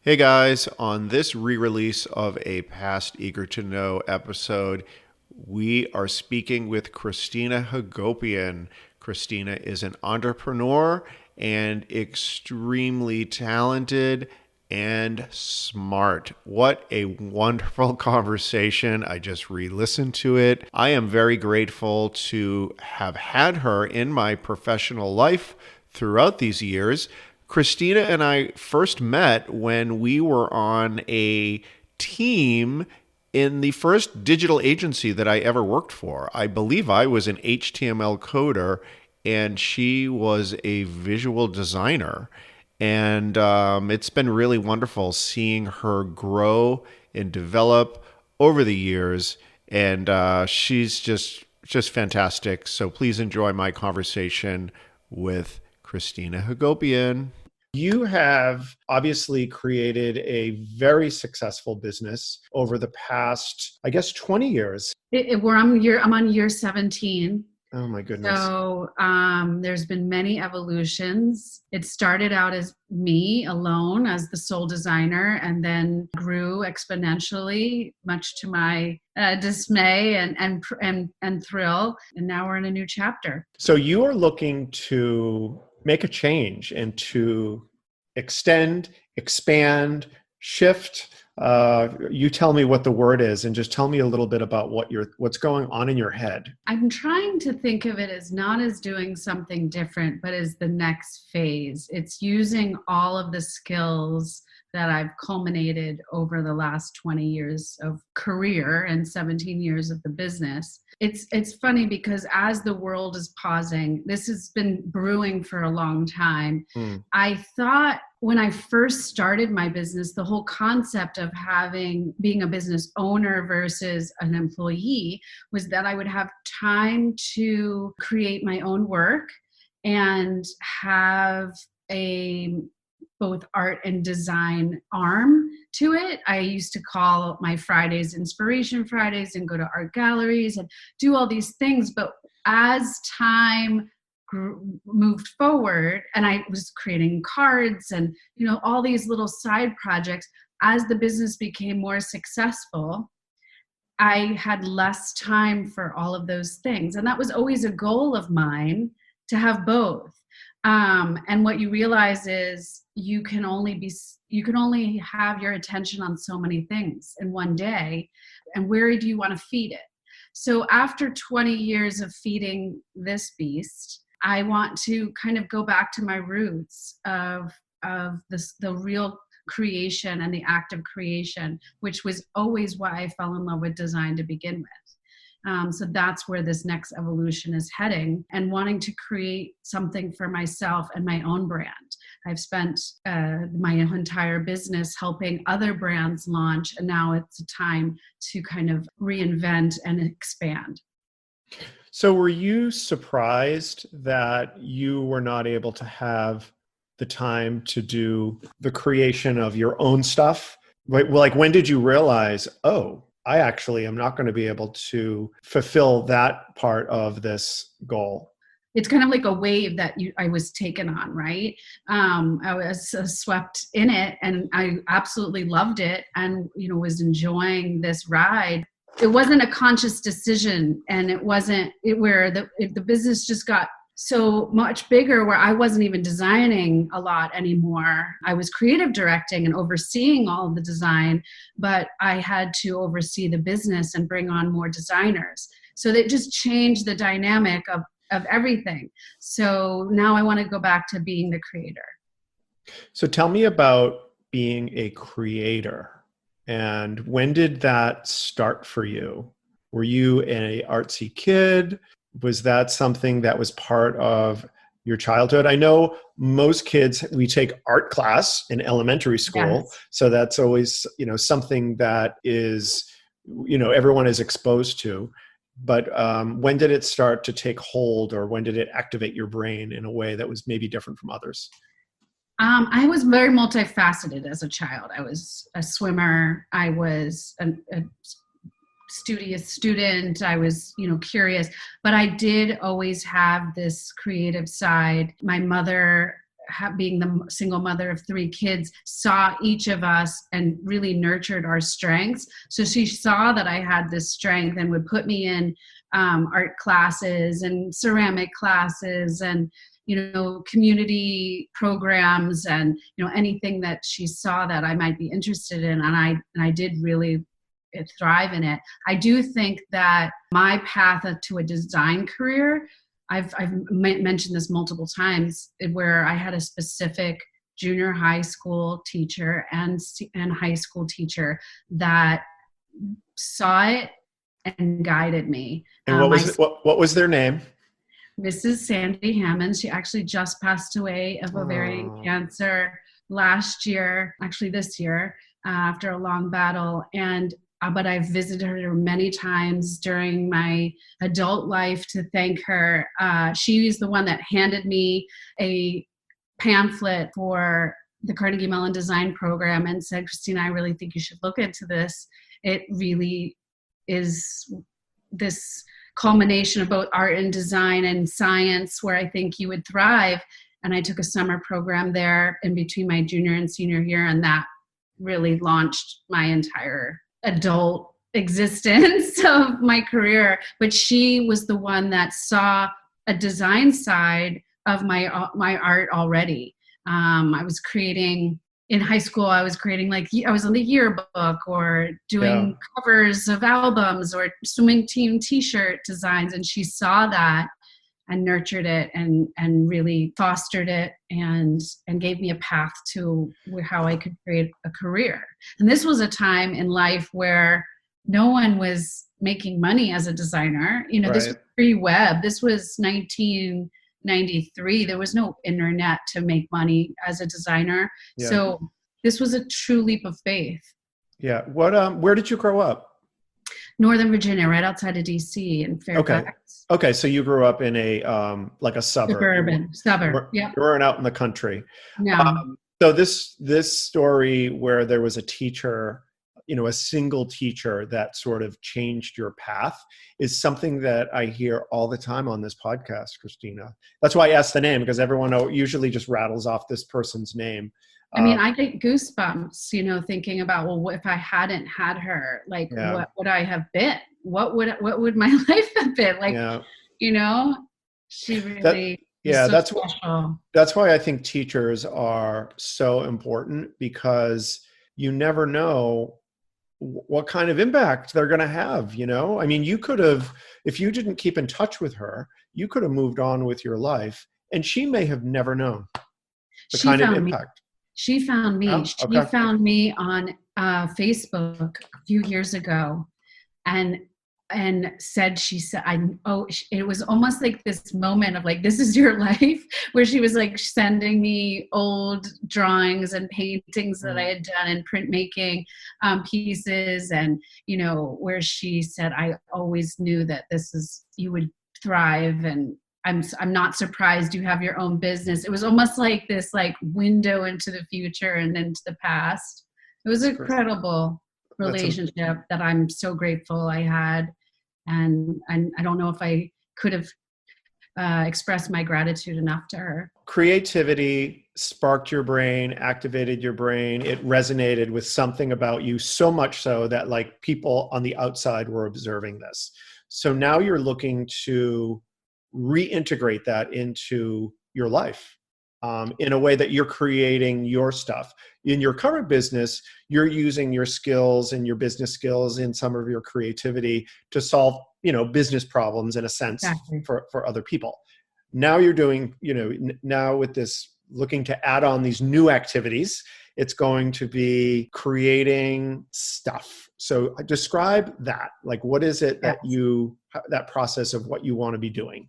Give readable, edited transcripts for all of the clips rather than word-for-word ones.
Hey guys, on this re-release of a past Eager to Know episode, we are speaking with Christina Haggopian. Christina is an entrepreneur and extremely talented and smart. What a wonderful conversation. I just re-listened to it. I am very grateful to have had her in my professional life throughout these years. Christina and I first met when we were on a team in the first digital agency that I ever worked for. I believe I was an HTML coder and she was a visual designer. And it's been really wonderful seeing her grow and develop over the years. And she's just fantastic. So please enjoy my conversation with Christina Haggopian. You have obviously created a very successful business over the past, I guess, 20 years. I'm on year 17. Oh my goodness. So there's been many evolutions. It started out as me alone as the sole designer and then grew exponentially, much to my dismay and thrill. And now we're in a new chapter. So you are looking to make a change and to extend, expand, shift. You tell me what the word is and just tell me a little bit about what's going on in your head. I'm trying to think of it as not as doing something different, but as the next phase. It's using all of the skills that I've culminated over the last 20 years of career and 17 years of the business. It's funny because as the world is pausing, this has been brewing for a long time. I thought when I first started my business, the whole concept of being a business owner versus an employee was that I would have time to create my own work and have a both art and design arm to it. I used to call my Fridays Inspiration Fridays and go to art galleries and do all these things. But as time moved forward and I was creating cards and, all these little side projects, as the business became more successful, I had less time for all of those things. And that was always a goal of mine, to have both. And what you realize is you can only have your attention on so many things in one day. And where do you want to feed it? So after 20 years of feeding this beast, I want to kind of go back to my roots of the real creation and the act of creation, which was always why I fell in love with design to begin with. So that's where this next evolution is heading, and wanting to create something for myself and my own brand. I've spent my entire business helping other brands launch, and now it's a time to kind of reinvent and expand. So were you surprised that you were not able to have the time to do the creation of your own stuff? Like, when did you realize, oh, I actually am not going to be able to fulfill that part of this goal? It's kind of like a wave that I was taken on, right? I was swept in it and I absolutely loved it and, was enjoying this ride. It wasn't a conscious decision, and it wasn't where the business just got so much bigger where I wasn't even designing a lot anymore. I was creative directing and overseeing all of the design, but I had to oversee the business and bring on more designers. So that just changed the dynamic of everything. So now I want to go back to being the creator. So tell me about being a creator. And when did that start for you? Were you an artsy kid? Was that something that was part of your childhood? I know most kids, we take art class in elementary school. Yes. So that's always, something that is, everyone is exposed to. But when did it start to take hold, or when did it activate your brain in a way that was maybe different from others? I was very multifaceted as a child. I was a swimmer. I was a studious student. I was, curious, but I did always have this creative side. My mother being the single mother of 3 kids, saw each of us and really nurtured our strengths. So she saw that I had this strength and would put me in art classes and ceramic classes and, community programs and, anything that she saw that I might be interested in. And I did really thrive in it. I do think that my path to a design career, I've mentioned this multiple times, where I had a specific junior high school teacher and high school teacher that saw it and guided me. And what was their name? Mrs. Sandy Hammond. She actually just passed away of ovarian cancer last year, actually this year, after a long battle. But I've visited her many times during my adult life to thank her. She is the one that handed me a pamphlet for the Carnegie Mellon Design Program and said, Christina, I really think you should look into this. It really is this culmination of both art and design and science where I think you would thrive. And I took a summer program there in between my junior and senior year, and that really launched my entire adult existence of my career. But she was the one that saw a design side of my art already. I was creating in high school. I was creating I was on the yearbook or doing covers of albums or swimming team T-shirt designs, and she saw that and nurtured it and really fostered it and gave me a path to how I could create a career. And this was a time in life where no one was making money as a designer. This was pre-web. This was 1993. There was no internet to make money as a designer. Yeah. So this was a true leap of faith. Yeah. Where did you grow up? Northern Virginia, right outside of DC in Fairfax. Okay. So you grew up in a like a suburb. Suburb. Yeah. You weren't out in the country. No. So this story where there was a teacher, a single teacher that sort of changed your path is something that I hear all the time on this podcast, Christina. That's why I asked the name, because everyone usually just rattles off this person's name. I get goosebumps, thinking about, well, what if I hadn't had her? What would I have been? What would my life have been? She really that's special. That's why I think teachers are so important, because you never know what kind of impact they're going to have. You could have, if you didn't keep in touch with her, you could have moved on with your life, and she may have never known the kind of impact. She found me. Oh, okay. She found me on Facebook a few years ago, and it was almost like this moment of this is your life, where she was sending me old drawings and paintings that I had done in printmaking pieces, and where she said, I always knew that you would thrive, and I'm not surprised you have your own business. It was almost like this window into the future and into the past. It was an incredible relationship that I'm so grateful I had. And I don't know if I could have expressed my gratitude enough to her. Creativity sparked your brain, activated your brain. It resonated with something about you, so much so that people on the outside were observing this. So now you're looking to reintegrate that into your life in a way that you're creating your stuff. In your current business, you're using your skills and your business skills in some of your creativity to solve, business problems in a sense. Exactly. for other people. Now you're doing, now with this, looking to add on these new activities, it's going to be creating stuff. So describe that. What is it that that process of what you want to be doing?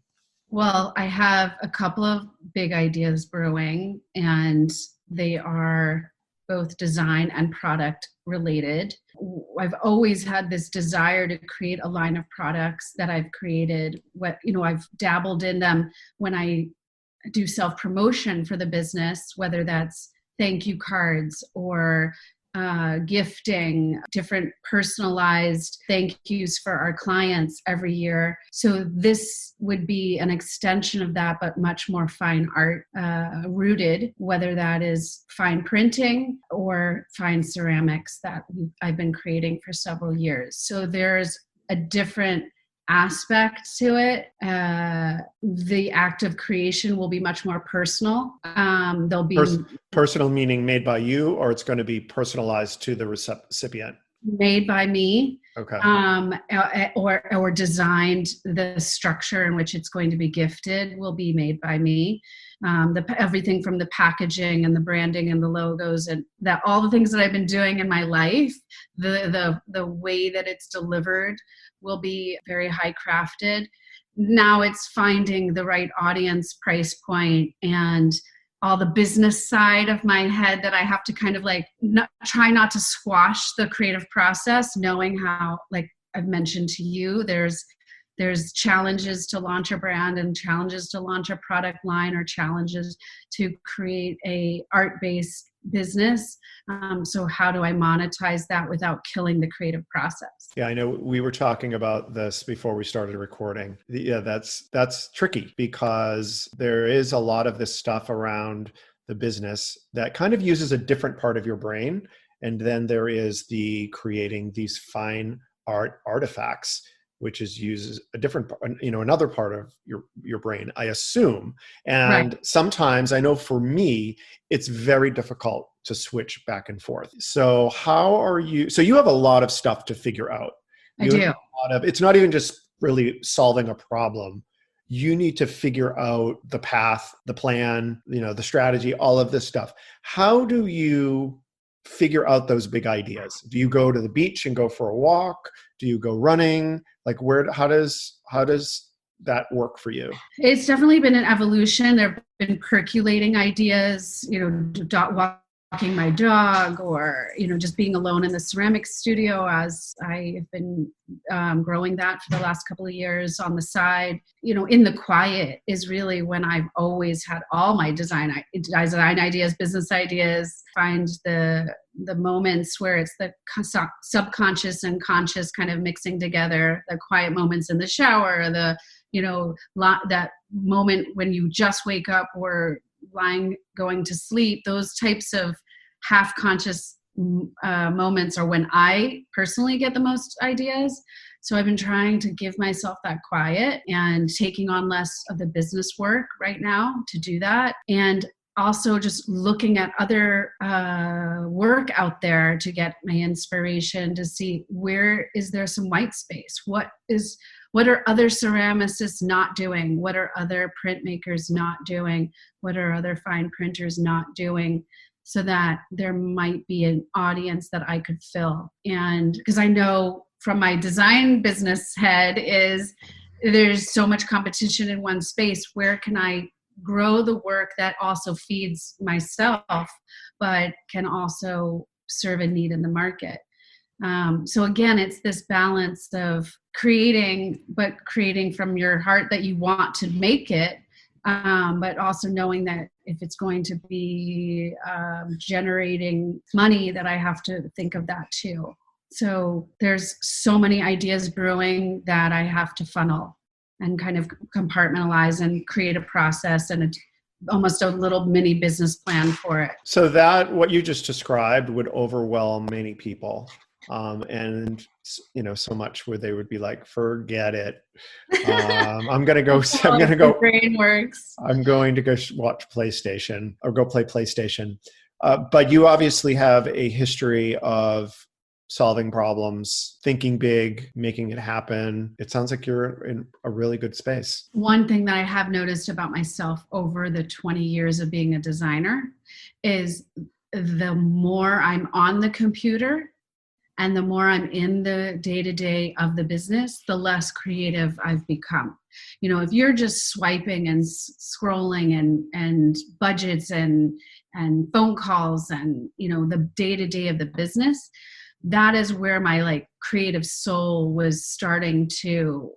Well, I have a couple of big ideas brewing, and they are both design and product related. I've always had this desire to create a line of products that I've created. I've dabbled in them when I do self-promotion for the business, whether that's thank you cards or gifting, different personalized thank yous for our clients every year. So this would be an extension of that, but much more fine art rooted, whether that is fine printing or fine ceramics that I've been creating for several years. So there's a different aspect to it. The act of creation will be much more personal. There'll be personal meaning made by you, or it's going to be personalized to the recipient? Made by me. Okay. Or designed. The structure in which it's going to be gifted will be made by me. Everything from the packaging and the branding and the logos and that, all the things that I've been doing in my life, the way that it's delivered will be very high crafted. Now it's finding the right audience, price point, and all the business side of my head that I have to kind of like try not to squash the creative process, knowing how, like I've mentioned to you, there's challenges to launch a brand and challenges to launch a product line or challenges to create a art-based business. So how do I monetize that without killing the creative process? Yeah, I know we were talking about this before we started recording. Yeah, that's tricky because there is a lot of this stuff around the business that kind of uses a different part of your brain. And then there is the creating these fine art artifacts, which uses a different, another part of your brain, I assume. And Right. Sometimes I know for me, it's very difficult to switch back and forth. So so you have a lot of stuff to figure out. I do. It's not even just really solving a problem. You need to figure out the path, the plan, the strategy, all of this stuff. How do you figure out those big ideas? Do you go to the beach and go for a walk? Do you go running? Like how does that work for you? It's definitely been an evolution. There've been percolating ideas, walking my dog, or just being alone in the ceramics studio as I have been growing that for the last couple of years on the side. In the quiet is really when I've always had all my design ideas, business ideas. Find the moments where it's the subconscious and conscious kind of mixing together. The quiet moments in the shower, that moment when you just wake up or going to sleep. Those types of half conscious moments are when I personally get the most ideas. So I've been trying to give myself that quiet and taking on less of the business work right now to do that. And also just looking at other work out there to get my inspiration, to see where is there some white space? What are other ceramicists not doing? What are other printmakers not doing? What are other fine printers not doing? So that there might be an audience that I could fill. And because I know from my design business head is there's so much competition in one space. Where can I grow the work that also feeds myself, but can also serve a need in the market? So again, it's this balance of creating from your heart that you want to make it, but also knowing that if it's going to be generating money, that I have to think of that too. So there's so many ideas brewing that I have to funnel and kind of compartmentalize and create a process and almost a little mini business plan for it. So that what you just described would overwhelm many people. And so much where they would be like, forget it. I'm going to go, brain works. I'm going to go watch PlayStation or go play PlayStation. But you obviously have a history of solving problems, thinking big, making it happen. It sounds like you're in a really good space. One thing that I have noticed about myself over the 20 years of being a designer is the more I'm on the computer and the more I'm in the day-to-day of the business, the less creative I've become. If you're just swiping and scrolling and budgets and phone calls and, the day-to-day of the business, that is where my creative soul was starting to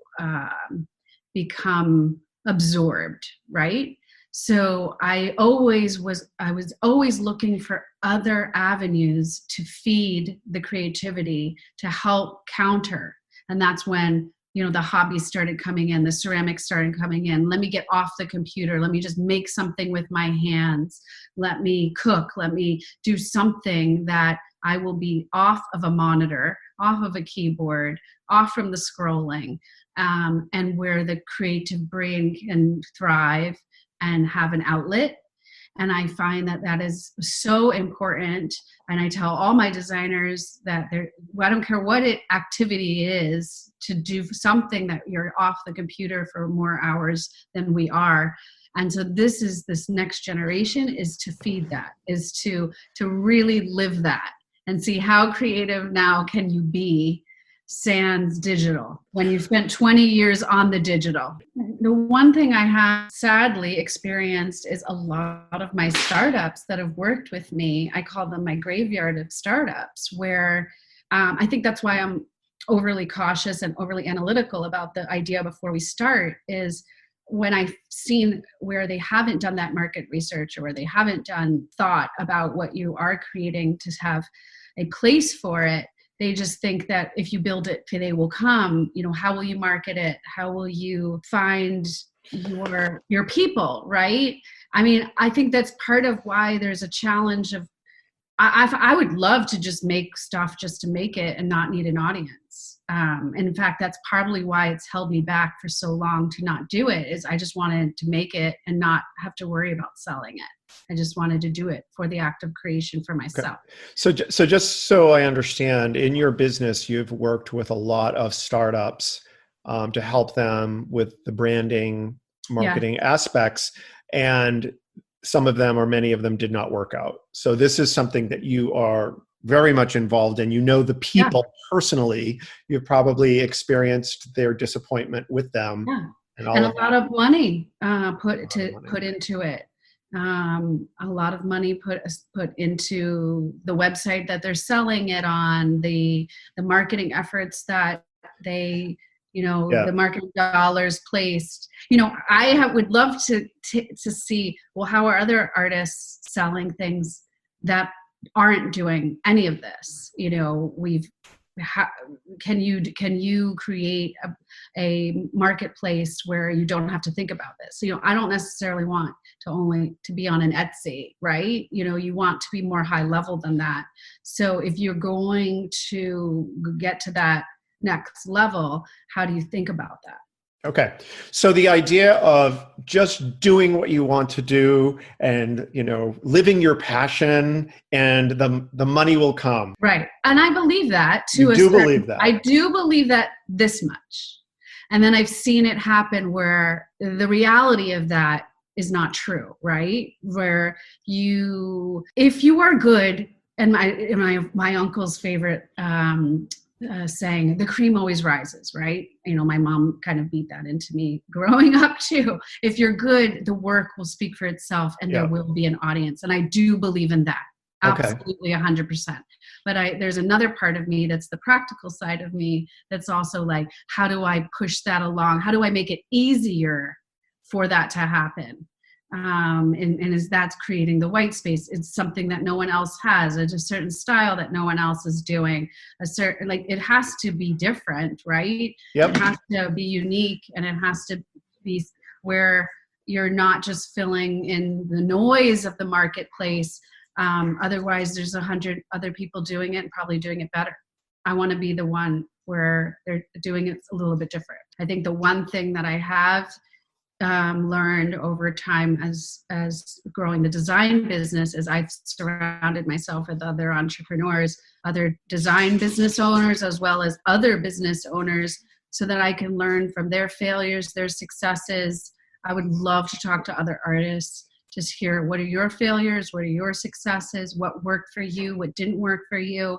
become absorbed, right? So I was always looking for other avenues to feed the creativity, to help counter. And that's when, the hobbies started coming in, the ceramics started coming in. Let me get off the computer. Let me just make something with my hands. Let me cook. Let me do something that I will be off of a monitor, off of a keyboard, off from the scrolling, and where the creative brain can thrive and have an outlet. And I find that that is so important. And I tell all my designers that I don't care what activity is, to do something that you're off the computer for more hours than we are. And so this next generation is to feed that, is to really live that and see how creative now can you be sans digital when you spent 20 years on the digital. The one thing I have sadly experienced is a lot of my startups that have worked with me, I call them my graveyard of startups, where I think that's why I'm overly cautious and overly analytical about the idea before we start, is when I've seen where they haven't done that market research, or where they haven't done thought about what you are creating to have a place for it. They just think that if you build it, they will come. How will you market it? How will you find your people, right? I mean, I think that's part of why there's a challenge of, I would love to just make stuff just to make it and not need an audience. And in fact, that's probably why it's held me back for so long to not do it, is I just wanted to make it and not have to worry about selling it. I just wanted to do it for the act of creation for myself. Okay. So just so I understand, in your business, you've worked with a lot of startups to help them with the branding, marketing aspects, and some of them or many of them did not work out. So this is something that you are very much involved in. The people personally. You've probably experienced their disappointment with them. Yeah. And a lot of money put into it. A lot of money put into the website that they're selling it on, the marketing efforts that they, the marketing dollars placed. I would love to see, well, how are other artists selling things that aren't doing any of this? Can you create a marketplace where you don't have to think about this? I don't necessarily want to be on an Etsy, right? You want to be more high level than that. So if you're going to get to that next level, how do you think about that? Okay. So the idea of just doing what you want to do and, living your passion, and the money will come. Right. And I believe that too. You do believe that. I do believe that this much. And then I've seen it happen where the reality of that is not true, right? Where if you are good, and my uncle's favorite saying, the cream always rises, right? My mom kind of beat that into me growing up too. If you're good, the work will speak for itself, and there will be an audience. And I do believe in that. Absolutely 100%. But there's another part of me that's the practical side of me that's also like, how do I push that along? How do I make it easier for that to happen? And as that's creating the white space, it's something that no one else has. It's a certain style that no one else is doing. It has to be different, right? Yep. It has to be unique, and it has to be where you're not just filling in the noise of the marketplace. Otherwise, there's 100 other people doing it and probably doing it better. I want to be the one where they're doing it a little bit different. I think the one thing that I have learned over time as growing the design business is I've surrounded myself with other entrepreneurs, other design business owners, as well as other business owners, so that I can learn from their failures, their successes. I would love to talk to other artists, just hear, what are your failures? What are your successes? What worked for you? What didn't work for you?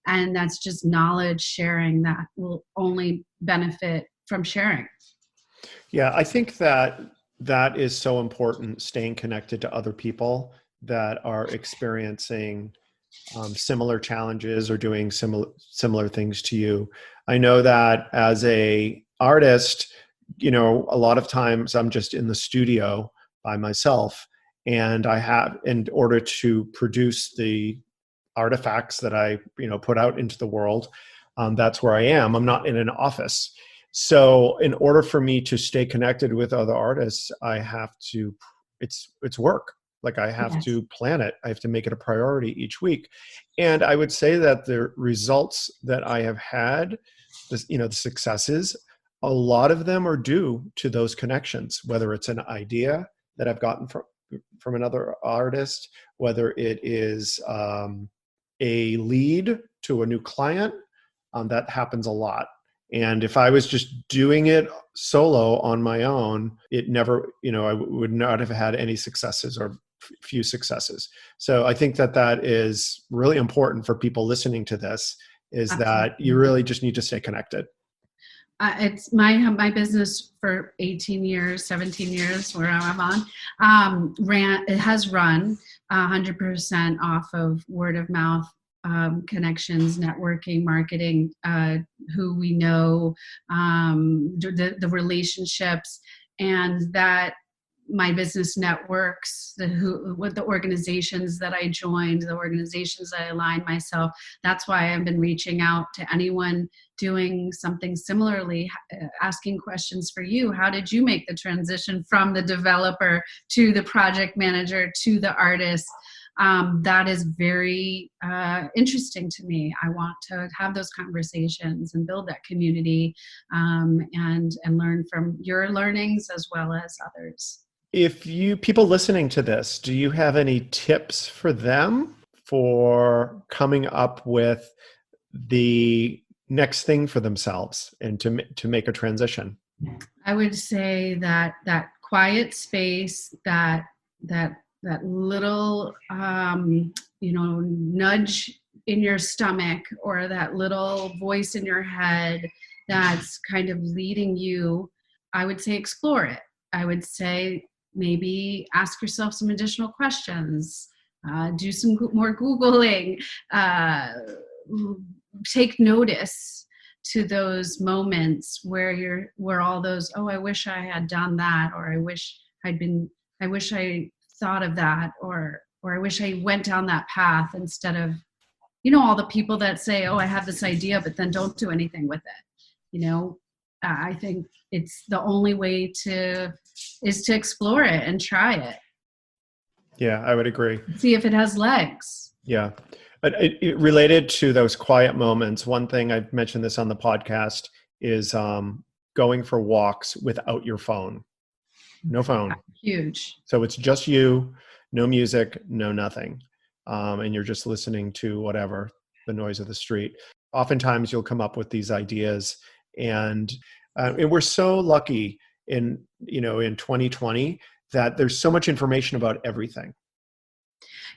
And that's just knowledge sharing that will only benefit from sharing. Yeah, I think that is so important, staying connected to other people that are experiencing similar challenges or doing similar things to you. I know that as a artist, a lot of times I'm just in the studio by myself. And I have, in order to produce the artifacts that I, put out into the world, that's where I am. I'm not in an office. So in order for me to stay connected with other artists, I have to, it's work. Like I have Yes. to plan it. I have to make it a priority each week. And I would say that the results that I have had, the successes, a lot of them are due to those connections, whether it's an idea that I've gotten from another artist, whether it is a lead to a new client, that happens a lot. And if I was just doing it solo on my own, it never, I would not have had any successes or few successes. So I think that is really important for people listening to this, is Absolutely. that you really just need to stay connected. It's my business for 18 years, 17 years, where I'm on, it has run 100% off of word of mouth, connections, networking, marketing, who we know, the relationships, and that my business networks, with the organizations that I joined, the organizations I aligned myself. That's why I've been reaching out to anyone doing something similarly, asking questions for you. How did you make the transition from the developer to the project manager to the artist? That is very interesting to me. I want to have those conversations and build that community, and learn from your learnings as well as others. If people listening to this, do you have any tips for them for coming up with the next thing for themselves and to make a transition? I would say that quiet space, that little nudge in your stomach, or that little voice in your head that's kind of leading you, I would say explore it. I would say maybe ask yourself some additional questions, do some more Googling, take notice to those moments where all those, oh, I wish I had done that, or I wish I thought of that, or I wish I went down that path, instead of, all the people that say, oh, I have this idea, but then don't do anything with it. I think it's the only way is to explore it and try it. Yeah, I would agree. See if it has legs. Yeah. It related to those quiet moments, one thing, I've mentioned this on the podcast, is going for walks without your phone. No phone. Huge. So it's just you, no music, no nothing. And you're just listening to whatever, the noise of the street. Oftentimes you'll come up with these ideas, and we're so lucky in 2020 that there's so much information about everything.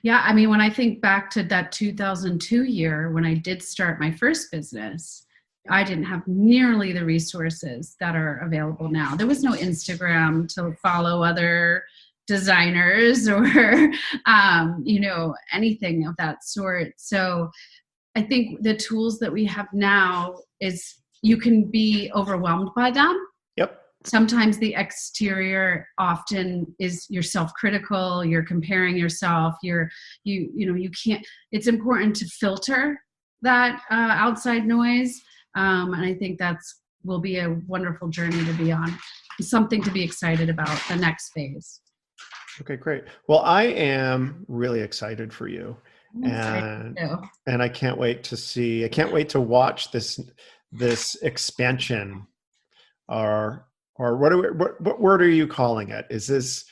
Yeah, I mean, when I think back to that 2002 year, when I did start my first business, I didn't have nearly the resources that are available now. There was no Instagram to follow other designers or, anything of that sort. So I think the tools that we have now is you can be overwhelmed by them. Yep. Sometimes the exterior often is you're self-critical, you're comparing yourself, you can't, it's important to filter that outside noise. And I think will be a wonderful journey to be on, something to be excited about, the next phase. Okay, great. Well, I am really excited for you. And I can't wait to watch this expansion, or what word are you calling it? Is this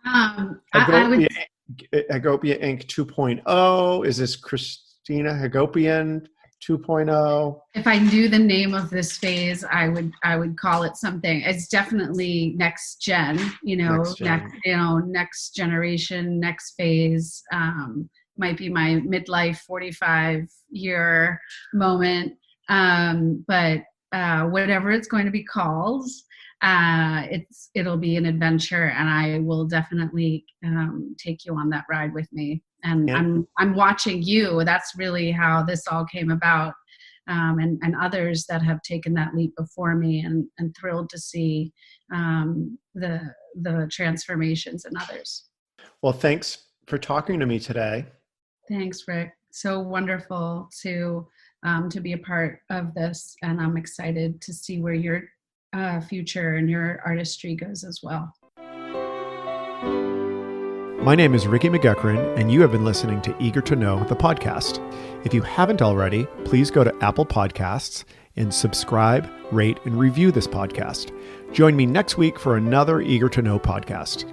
Haggopian Inc. 2.0? Is this Christina Haggopian 2.0? If I knew the name of this phase, I would call it something. It's definitely next gen, next generation, next phase. Might be my midlife 45-year moment. But whatever it's going to be called, it'll be an adventure, and I will definitely take you on that ride with me. And I'm watching you. That's really how this all came about. and others that have taken that leap before me, and thrilled to see the transformations in others. Well, thanks for talking to me today. Thanks, Rick. So wonderful to be a part of this, and I'm excited to see where your future and your artistry goes as well. My name is Ricky McGuckran, and you have been listening to Eager to Know, the podcast. If you haven't already, please go to Apple Podcasts and subscribe, rate, and review this podcast. Join me next week for another Eager to Know podcast.